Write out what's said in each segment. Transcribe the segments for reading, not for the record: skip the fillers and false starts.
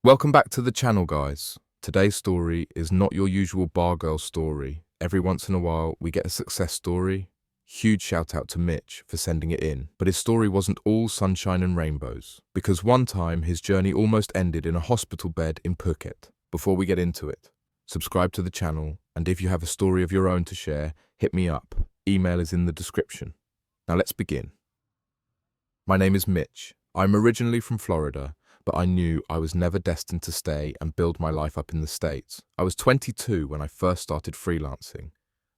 Welcome back to the channel, guys. Today's story is not your usual bar girl story. Every once in a while, we get a success story. Huge shout out to Mitch for sending it in. But his story wasn't all sunshine and rainbows, because one time his journey almost ended in a hospital bed in Phuket. Before we get into it, subscribe to the channel, and if you have a story of your own to share, hit me up. Email is in the description. Now let's begin. My name is Mitch. I'm originally from Florida, but I knew I was never destined to stay and build my life up in the States. I was 22 when I first started freelancing,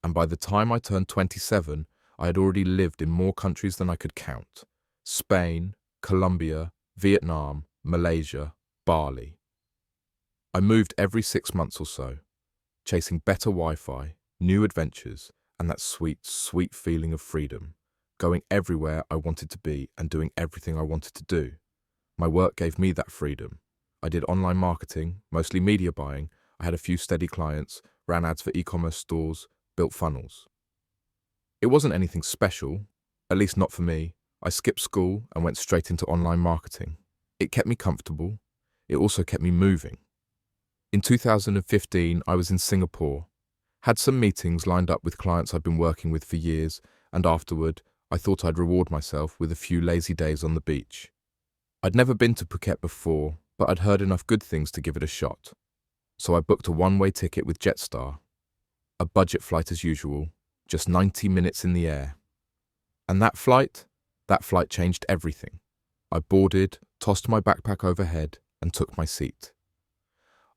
and by the time I turned 27, I had already lived in more countries than I could count. Spain, Colombia, Vietnam, Malaysia, Bali. I moved every 6 months or so, chasing better Wi-Fi, new adventures, and that sweet, sweet feeling of freedom, going everywhere I wanted to be and doing everything I wanted to do. My work gave me that freedom. I did online marketing, mostly media buying. I had a few steady clients, ran ads for e-commerce stores, built funnels. It wasn't anything special, at least not for me. I skipped school and went straight into online marketing. It kept me comfortable. It also kept me moving. In 2015, I was in Singapore, had some meetings lined up with clients I'd been working with for years, and afterward, I thought I'd reward myself with a few lazy days on the beach. I'd never been to Phuket before, but I'd heard enough good things to give it a shot. So I booked a one-way ticket with Jetstar. A budget flight as usual, just 90 minutes in the air. And that flight changed everything. I boarded, tossed my backpack overhead, and took my seat.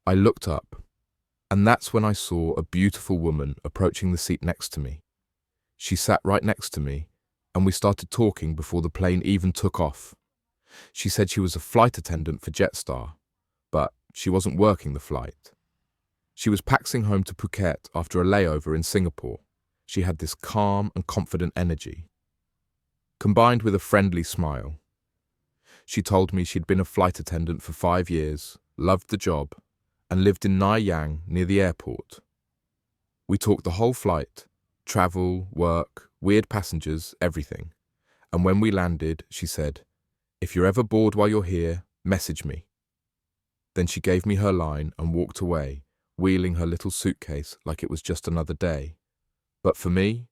I looked up, and that's when I saw a beautiful woman approaching the seat next to me. She sat right next to me, and we started talking before the plane even took off. She said she was a flight attendant for Jetstar, but she wasn't working the flight. She was paxing home to Phuket after a layover in Singapore. She had this calm and confident energy, combined with a friendly smile. She told me she'd been a flight attendant for 5 years, loved the job, and lived in Nai Yang near the airport. We talked the whole flight, travel, work, weird passengers, everything. And when we landed, she said, "If you're ever bored while you're here, message me." Then she gave me her line and walked away, wheeling her little suitcase like it was just another day. But for me,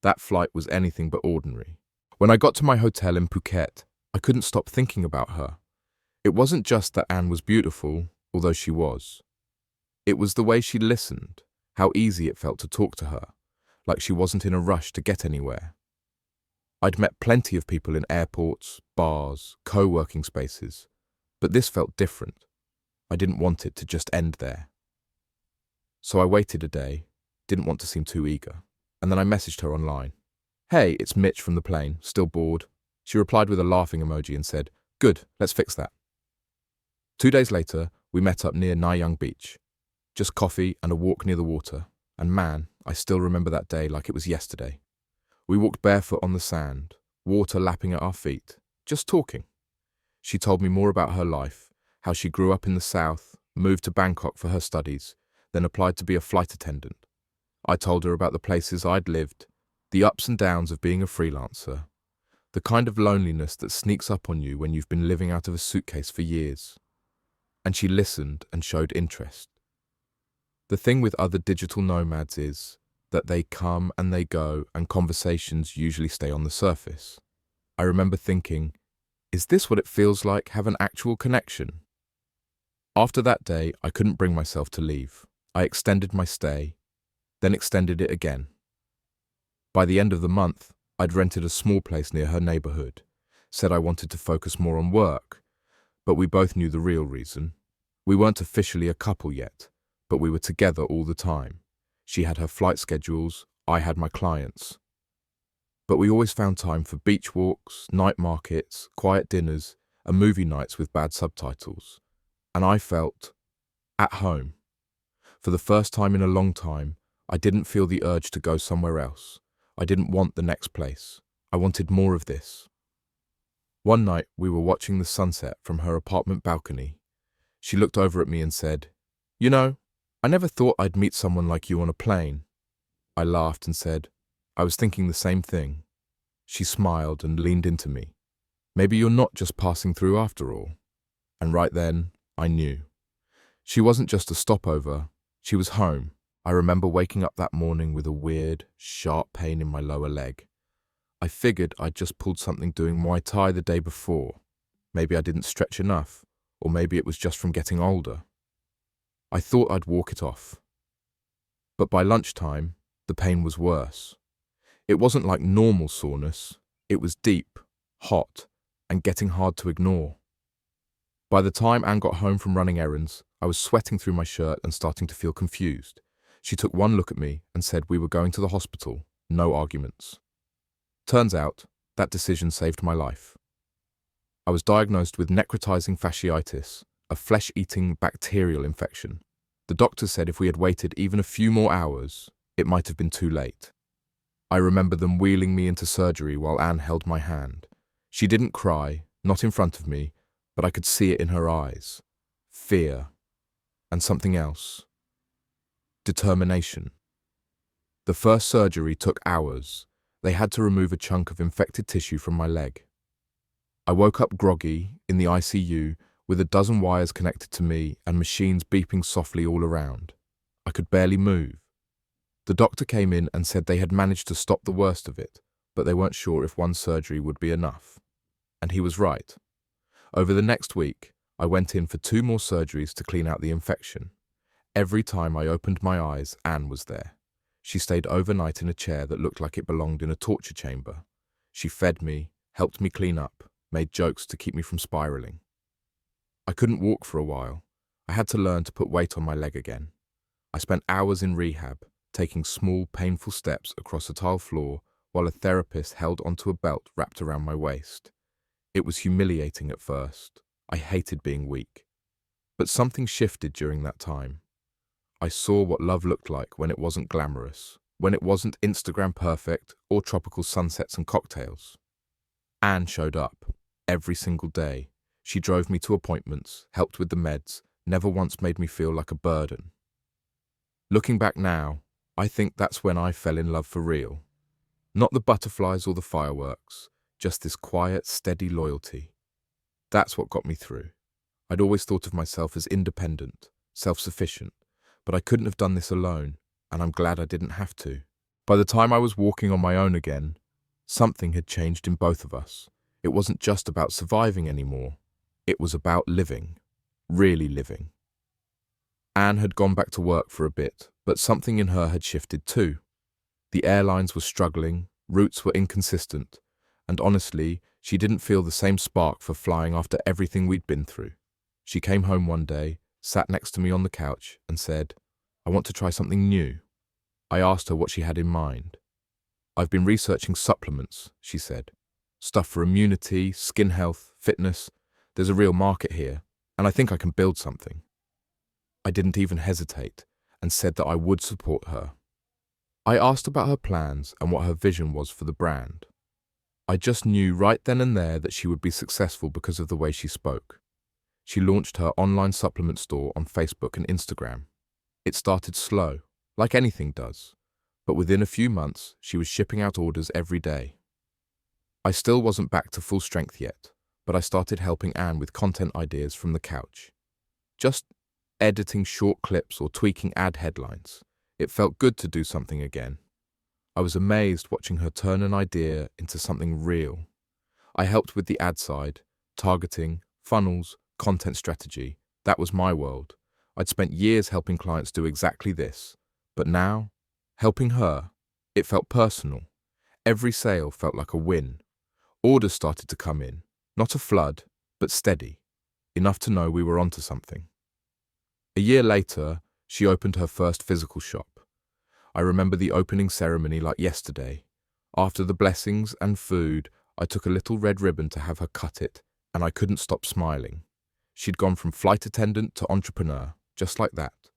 that flight was anything but ordinary. When I got to my hotel in Phuket, I couldn't stop thinking about her. It wasn't just that Anne was beautiful, although she was. It was the way she listened, how easy it felt to talk to her, like she wasn't in a rush to get anywhere. I'd met plenty of people in airports, bars, co-working spaces, but this felt different. I didn't want it to just end there. So I waited a day, didn't want to seem too eager, and then I messaged her online. "Hey, it's Mitch from the plane, still bored?" She replied with a laughing emoji and said, "Good, let's fix that." 2 days later, we met up near Nai Yang Beach. Just coffee and a walk near the water, and man, I still remember that day like it was yesterday. We walked barefoot on the sand, water lapping at our feet, just talking. She told me more about her life, how she grew up in the south, moved to Bangkok for her studies, then applied to be a flight attendant. I told her about the places I'd lived, the ups and downs of being a freelancer, the kind of loneliness that sneaks up on you when you've been living out of a suitcase for years. And she listened and showed interest. The thing with other digital nomads is that they come and they go and conversations usually stay on the surface. I remember thinking, is this what it feels like, have an actual connection? After that day, I couldn't bring myself to leave. I extended my stay, then extended it again. By the end of the month, I'd rented a small place near her neighborhood, said I wanted to focus more on work, but we both knew the real reason. We weren't officially a couple yet, but we were together all the time. She had her flight schedules, I had my clients. But we always found time for beach walks, night markets, quiet dinners, and movie nights with bad subtitles. And I felt at home. For the first time in a long time, I didn't feel the urge to go somewhere else. I didn't want the next place. I wanted more of this. One night, we were watching the sunset from her apartment balcony. She looked over at me and said, "You know, I never thought I'd meet someone like you on a plane." I laughed and said, "I was thinking the same thing." She smiled and leaned into me. "Maybe you're not just passing through after all." And right then, I knew. She wasn't just a stopover, she was home. I remember waking up that morning with a weird, sharp pain in my lower leg. I figured I'd just pulled something doing Muay Thai the day before. Maybe I didn't stretch enough, or maybe it was just from getting older. I thought I'd walk it off. But by lunchtime, the pain was worse. It wasn't like normal soreness, it was deep, hot, and getting hard to ignore. By the time Anne got home from running errands, I was sweating through my shirt and starting to feel confused. She took one look at me and said we were going to the hospital, no arguments. Turns out, that decision saved my life. I was diagnosed with necrotizing fasciitis, a flesh-eating bacterial infection. The doctor said if we had waited even a few more hours, it might have been too late. I remember them wheeling me into surgery while Anne held my hand. She didn't cry, not in front of me, but I could see it in her eyes. Fear. And something else. Determination. The first surgery took hours. They had to remove a chunk of infected tissue from my leg. I woke up groggy, in the ICU, with a dozen wires connected to me and machines beeping softly all around. I could barely move. The doctor came in and said they had managed to stop the worst of it, but they weren't sure if one surgery would be enough. And he was right. Over the next week, I went in for 2 more surgeries to clean out the infection. Every time I opened my eyes, Anne was there. She stayed overnight in a chair that looked like it belonged in a torture chamber. She fed me, helped me clean up, made jokes to keep me from spiraling. I couldn't walk for a while. I had to learn to put weight on my leg again. I spent hours in rehab, taking small, painful steps across a tile floor while a therapist held onto a belt wrapped around my waist. It was humiliating at first. I hated being weak. But something shifted during that time. I saw what love looked like when it wasn't glamorous, when it wasn't Instagram perfect or tropical sunsets and cocktails. Anne showed up, every single day. She drove me to appointments, helped with the meds, never once made me feel like a burden. Looking back now, I think that's when I fell in love for real. Not the butterflies or the fireworks, just this quiet, steady loyalty. That's what got me through. I'd always thought of myself as independent, self-sufficient, but I couldn't have done this alone, and I'm glad I didn't have to. By the time I was walking on my own again, something had changed in both of us. It wasn't just about surviving anymore. It was about living, really living. Anne had gone back to work for a bit, but something in her had shifted too. The airlines were struggling, routes were inconsistent, and honestly, she didn't feel the same spark for flying after everything we'd been through. She came home one day, sat next to me on the couch, and said, "I want to try something new." I asked her what she had in mind. "I've been researching supplements," she said. "Stuff for immunity, skin health, fitness. There's a real market here, and I think I can build something." I didn't even hesitate, and said that I would support her. I asked about her plans and what her vision was for the brand. I just knew right then and there that she would be successful because of the way she spoke. She launched her online supplement store on Facebook and Instagram. It started slow, like anything does, but within a few months, she was shipping out orders every day. I still wasn't back to full strength yet, but I started helping Anne with content ideas from the couch. Just editing short clips or tweaking ad headlines. It felt good to do something again. I was amazed watching her turn an idea into something real. I helped with the ad side, targeting, funnels, content strategy. That was my world. I'd spent years helping clients do exactly this. But now, helping her, it felt personal. Every sale felt like a win. Orders started to come in, not a flood, but steady, enough to know we were onto something. A year later, she opened her first physical shop. I remember the opening ceremony like yesterday. After the blessings and food, I took a little red ribbon to have her cut it, and I couldn't stop smiling. She'd gone from flight attendant to entrepreneur, just like that.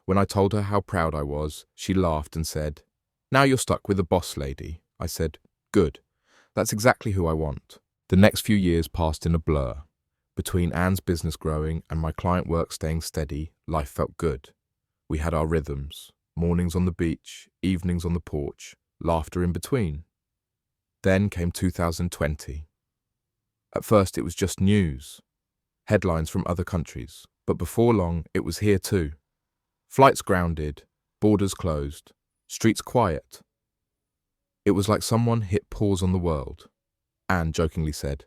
When I told her how proud I was, she laughed and said, "Now you're stuck with a boss lady." I said, "Good. That's exactly who I want." The next few years passed in a blur. Between Anne's business growing and my client work staying steady, life felt good. We had our rhythms, mornings on the beach, evenings on the porch, laughter in between. Then came 2020. At first it was just news, headlines from other countries, But before long, it was here too. Flights grounded, borders closed, streets quiet. It was like someone hit pause on the world. Anne jokingly said,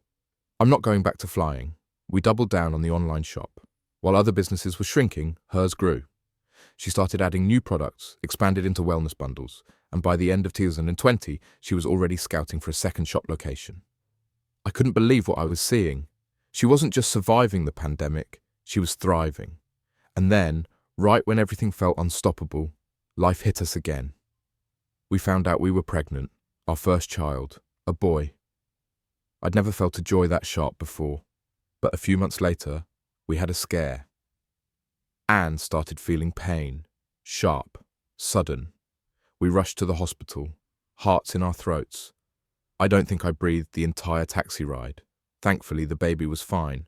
"I'm not going back to flying." We doubled down on the online shop. While other businesses were shrinking, hers grew. She started adding new products, expanded into wellness bundles, and by the end of 2020, she was already scouting for a second shop location. I couldn't believe what I was seeing. She wasn't just surviving the pandemic, she was thriving. And then, right when everything felt unstoppable, life hit us again. We found out we were pregnant, our first child, a boy. I'd never felt a joy that sharp before, but a few months later, we had a scare. Anne started feeling pain, sharp, sudden. We rushed to the hospital, hearts in our throats. I don't think I breathed the entire taxi ride. Thankfully, the baby was fine.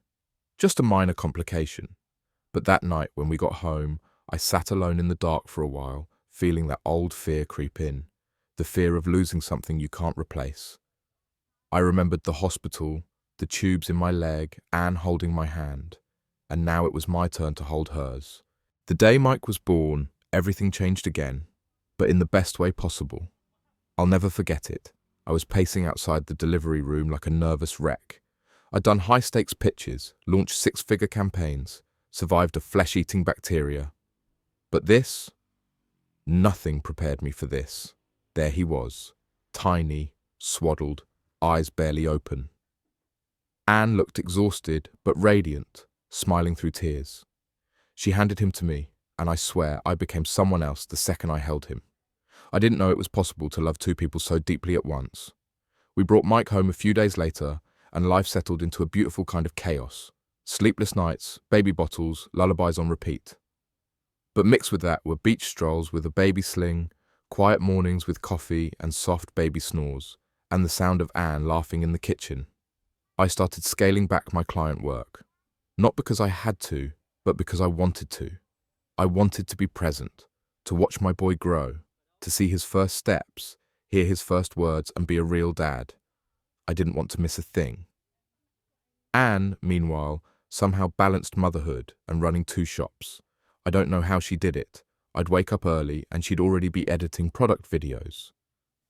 Just a minor complication. But that night when we got home, I sat alone in the dark for a while, feeling that old fear creep in, the fear of losing something you can't replace. I remembered the hospital, the tubes in my leg, Anne holding my hand, and now it was my turn to hold hers. The day Mike was born, everything changed again, but in the best way possible. I'll never forget it. I was pacing outside the delivery room like a nervous wreck. I'd done high-stakes pitches, launched six-figure campaigns, survived a flesh-eating bacteria. But this? Nothing prepared me for this. There he was, tiny, swaddled, eyes barely open. Anne looked exhausted but radiant, smiling through tears. She handed him to me, and I swear I became someone else the second I held him. I didn't know it was possible to love two people so deeply at once. We brought Mike home a few days later, and life settled into a beautiful kind of chaos. Sleepless nights, baby bottles, lullabies on repeat. But mixed with that were beach strolls with a baby sling, quiet mornings with coffee and soft baby snores, and the sound of Anne laughing in the kitchen. I started scaling back my client work. Not because I had to, but because I wanted to. I wanted to be present, to watch my boy grow, to see his first steps, hear his first words, and be a real dad. I didn't want to miss a thing. Anne, meanwhile, somehow balanced motherhood and running two shops. I don't know how she did it. I'd wake up early and she'd already be editing product videos.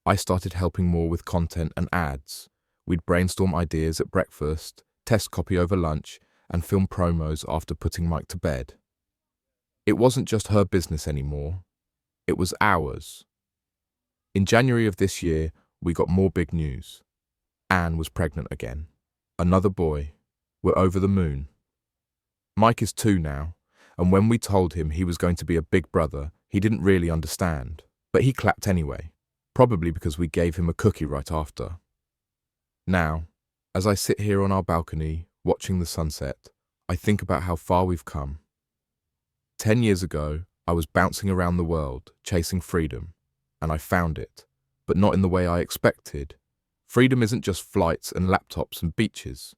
I started helping more with content and ads. We'd brainstorm ideas at breakfast, test copy over lunch, and film promos after putting Mike to bed. It wasn't just her business anymore. It was ours. In January of this year, we got more big news. Anne was pregnant again. Another boy. We're over the moon. Mike is 2 now, and when we told him he was going to be a big brother, he didn't really understand. But he clapped anyway, probably because we gave him a cookie right after. Now, as I sit here on our balcony, watching the sunset, I think about how far we've come. 10 years ago, I was bouncing around the world, chasing freedom, and I found it, but not in the way I expected. Freedom isn't just flights and laptops and beaches.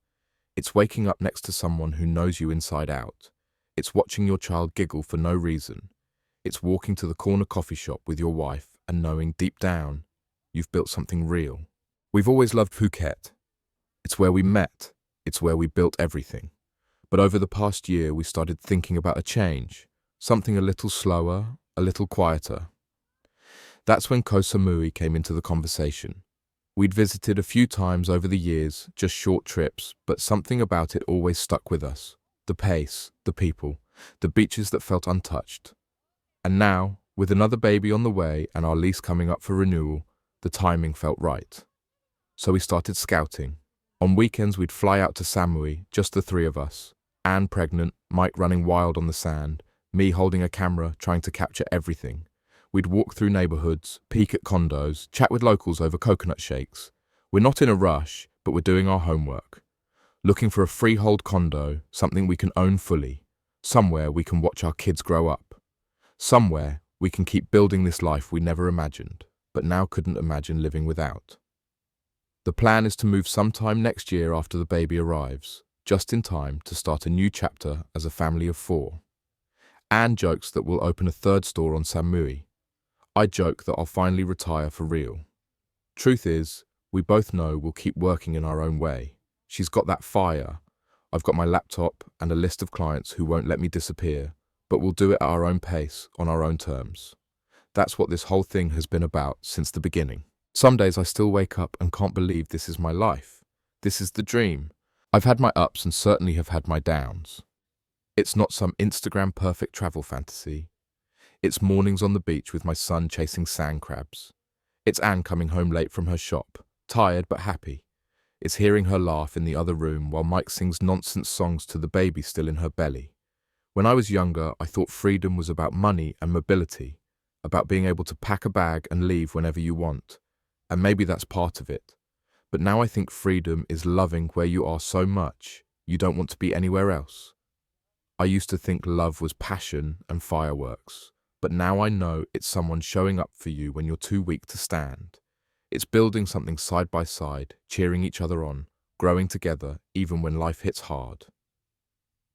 It's waking up next to someone who knows you inside out. It's watching your child giggle for no reason. It's walking to the corner coffee shop with your wife and knowing deep down you've built something real. We've always loved Phuket. It's where we met. It's where we built everything. But over the past year, we started thinking about a change, something a little slower, a little quieter. That's when Koh Samui came into the conversation. We'd visited a few times over the years, just short trips, but something about it always stuck with us. The pace, the people, the beaches that felt untouched. And now, with another baby on the way and our lease coming up for renewal, the timing felt right. So we started scouting. On weekends, we'd fly out to Samui, just the 3 of us. Anne pregnant, Mike running wild on the sand, me holding a camera, trying to capture everything. We'd walk through neighborhoods, peek at condos, chat with locals over coconut shakes. We're not in a rush, but we're doing our homework. Looking for a freehold condo, something we can own fully. Somewhere we can watch our kids grow up. Somewhere we can keep building this life we never imagined, but now couldn't imagine living without. The plan is to move sometime next year after the baby arrives, just in time to start a new chapter as a family of 4. Anne jokes that we'll open a 3rd store on Samui. I joke that I'll finally retire for real. Truth is, we both know we'll keep working in our own way. She's got that fire. I've got my laptop and a list of clients who won't let me disappear, but we'll do it at our own pace, on our own terms. That's what this whole thing has been about since the beginning. Some days I still wake up and can't believe this is my life. This is the dream. I've had my ups and certainly have had my downs. It's not some Instagram perfect travel fantasy. It's mornings on the beach with my son chasing sand crabs. It's Anne coming home late from her shop, tired but happy. It's hearing her laugh in the other room while Mike sings nonsense songs to the baby still in her belly. When I was younger, I thought freedom was about money and mobility, about being able to pack a bag and leave whenever you want. And maybe that's part of it. But now I think freedom is loving where you are so much, you don't want to be anywhere else. I used to think love was passion and fireworks, but now I know it's someone showing up for you when you're too weak to stand. It's building something side by side, cheering each other on, growing together even when life hits hard.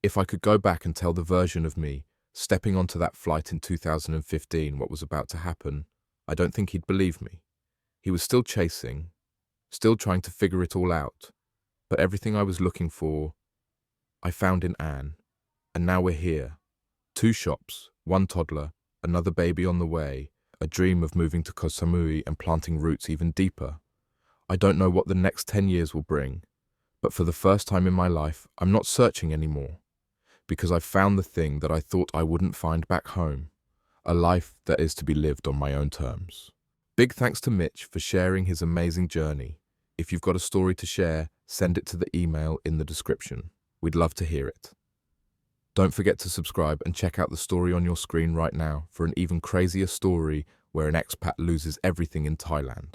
If I could go back and tell the version of me stepping onto that flight in 2015 what was about to happen, I don't think he'd believe me. He was still chasing, still trying to figure it all out, but everything I was looking for, I found in Anne. And now we're here. 2 shops, 1 toddler, another baby on the way, a dream of moving to Koh Samui and planting roots even deeper. I don't know what the next 10 years will bring, but for the first time in my life, I'm not searching anymore, because I've found the thing that I thought I wouldn't find back home, a life that is to be lived on my own terms. Big thanks to Mitch for sharing his amazing journey. If you've got a story to share, send it to the email in the description. We'd love to hear it. Don't forget to subscribe and check out the story on your screen right now for an even crazier story where an expat loses everything in Thailand.